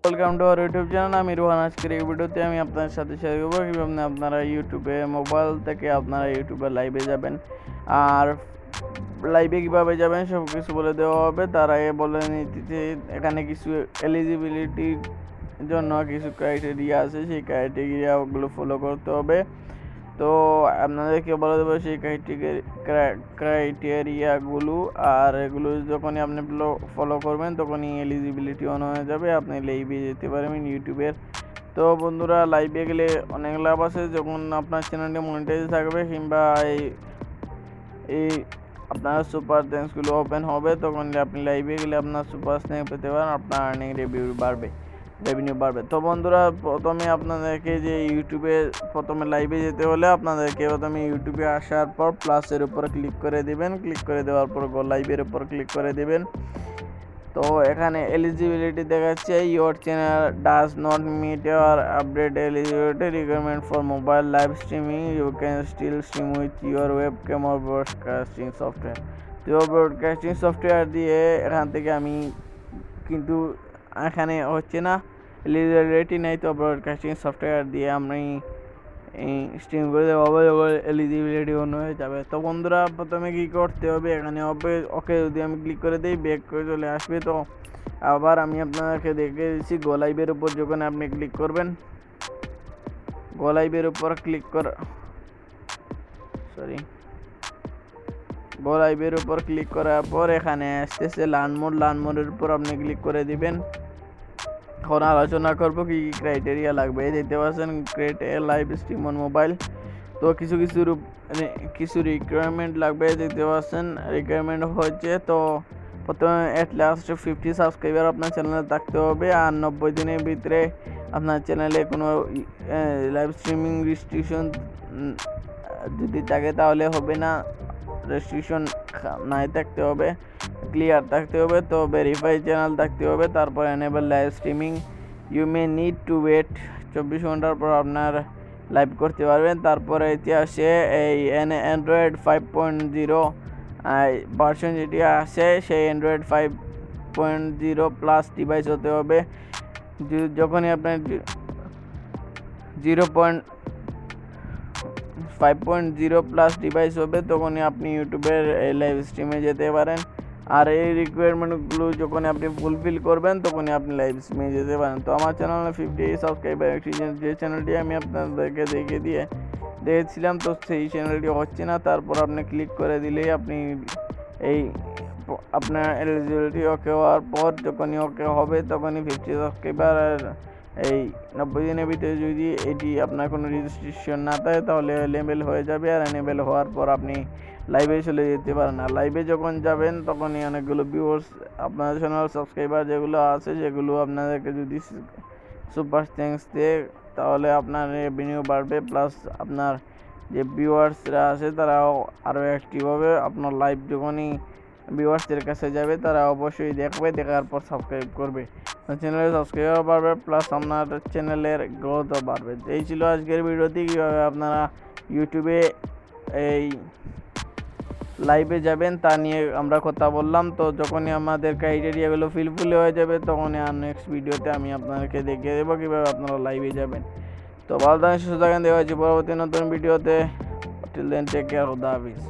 Welcome to our YouTube channel. আমি রোহান। আজকের এই ভিডিওতে আমি আপনাদের সাথে শেয়ার করবো কীভাবে আপনারা ইউটিউবে মোবাইল থেকে আপনারা ইউটিউবে লাইভে যাবেন, আর লাইভে কীভাবে যাবেন সব কিছু বলে দেওয়া হবে। তার আগে বলে নিতে এখানে কিছু এলিজিবিলিটির জন্য কিছু ক্রাইটেরিয়া আছে, সেই ক্রাইটেরিয়াগুলো ফলো করতে হবে। তো আপনাদেরকে বলে দেবো সেই ক্রাইটেরিয়াগুলো, আর এগুলো যখনই আপনি ফলো করবেন তখনই এলিজিবিলিটি অন হয়ে যাবে, আপনি লাইভে যেতে পারবেন ইউটিউবের। তো বন্ধুরা, লাইভে গেলে অনেক লাভ আছে। যখন আপনার চ্যানেলটি মনিটাইজ থাকবে কিংবা এই আপনার সুপার থ্যাঙ্কসগুলো ওপেন হবে, তখন আপনি লাইভে গেলে আপনার সুপার স্ন্যাক পেতে পারেন, আপনার আর্নিং রেভিনিউ বাড়বে। তো বন্ধুরা, প্রথমে আপনাদেরকে যে ইউটিউবে প্রথমে লাইভে যেতে হলে আপনাদেরকে প্রথমে ইউটিউবে আসার পর প্লাসের উপর ক্লিক করে দিবেন। ক্লিক করে দেওয়ার পর লাইভের উপর ক্লিক করে দিবেন। তো এখানে এলিজিবিলিটি দেখাচ্ছে, your channel does not meet your update eligibility requirement for mobile live streaming, you can still stream with your webcam or broadcasting software. তো ব্রডকাস্টিং সফটওয়্যার দিয়ে এখান থেকে আমি কিন্তু এখানে হচ্ছে না, এলিজিবিলিটি নেই। তো ব্রডকাস্টিং সফটওয়্যার দিয়ে আমি স্ট্রিম করে দেওয়া এলিজিবিলিটি অন হয়ে যাবে। তো বন্ধুরা, প্রথমে কী করতে হবে, এখানে ওকে যদি আমি ক্লিক করে দিই ব্যাক করে চলে আসবে। তো আবার আমি আপনাকে দেখে দিচ্ছি, গো লাইভের উপর যখন আপনি ক্লিক করবেন, গো লাইভের উপর ক্লিক করার পর এখানে আসতেছে লার্ন উপর আপনি ক্লিক করে দিবেন। এখন আলোচনা করবো কি কি ক্রাইটেরিয়া লাগবে। দেখতে পাচ্ছেন, create a live stream on mobile. তো কিছু রিকোয়ারমেন্ট লাগবে। দেখতে পাচ্ছেন রিকোয়ারমেন্ট হচ্ছে, তো প্রথমে অ্যাট লাস্ট 50 সাবস্ক্রাইবার আপনার চ্যানেলে থাকতে হবে, আর 90 দিনের ভিতরে আপনার চ্যানেলে কোনো লাইভ স্ট্রিমিং রেস্ট্রিকশন যদি থাকে তাহলে হবে না, রেস্ট্রিকশন নাই থাকতে হবে, ক্লিয়ার থাকতে হবে। তো ভেরিফাই চ্যানেল থাকতে হবে। তারপর enable live streaming, you may need to wait 24 ঘন্টার পর আপনার লাইভ করতে পারবেন। তারপরে এতে আসে এই অ্যান্ড্রয়েড 5.0 ভার্সন যেটি আসে, সেই অ্যান্ড্রয়েড 5.0 প্লাস ডিভাইস হতে হবে। যখনই আপনার 5.0 প্লাস ডিভাইস হবে তখনই আপনি ইউটিউবের লাইভ স্ট্রিমে যেতে পারেন। আর এই রিকোয়ারমেন্টগুলো যখন আপনি ফুলফিল করবেন তখনই আপনি লাইভ স্ট্রিমে যেতে পারেন। তো আমার চ্যানেলে 50 সাবস্ক্রাইবার যে চ্যানেলটি আমি আপনাদেরকে দেখেছিলাম, তো সেই চ্যানেলটি হচ্ছে না। তারপর আপনি ক্লিক করে দিলেই আপনি আপনার এলিজিবিলিটি ওকে হওয়ার পর যখনই ওকে হবে তখনই 50 সাবস্ক্রাইবার আর 90 দিনের ভিতরে যদি এটি আপনার কোনো রেজিস্ট্রেশন না থাকে তাহলে এনেবেল হয়ে যাবে। আর এনেবেল হওয়ার পর আপনি লাইভে চলে যেতে পারেন। আর লাইভে যখন যাবেন তখনই অনেকগুলো ভিউয়ার্স আপনার চ্যানেল সাবস্ক্রাইবার যেগুলো আছে সেগুলো আপনাদেরকে যদি সুপার থ্যাঙ্কস দেয় তাহলে আপনার রেভিনিউ বাড়বে, প্লাস আপনার যে ভিউয়ার্সরা আছে তারাও আরও অ্যাক্টিভ হবে। আপনার লাইভ যখনই ভিউয়ার্সদের কাছে যাবে তারা অবশ্যই দেখবে, দেখার পর সাবস্ক্রাইব করবে, চ্যানেলের সাবস্ক্রাইবার বাড়বে, প্লাস আপনার চ্যানেলের গ্রোথও বাড়বে। এই ছিল আজকের ভিডিওটি, কীভাবে আপনারা ইউটিউবে লাইভে যাবেন তা নিয়ে আমরা কথা বললাম। তো যখনই আমাদের ক্রাইটেরিয়াগুলো ফুলফিল হয়ে যাবে তখনই আর নেক্সট ভিডিওতে আমি আপনাদেরকে দেখিয়ে দেবো কীভাবে আপনারা লাইভে যাবেন। তো ভালো থাকেন, সুস্থ থাকেন, দেখা হচ্ছে পরবর্তী নতুন ভিডিওতে। টিল দেন, টেক কেয়ার, খুদা হাফেজ।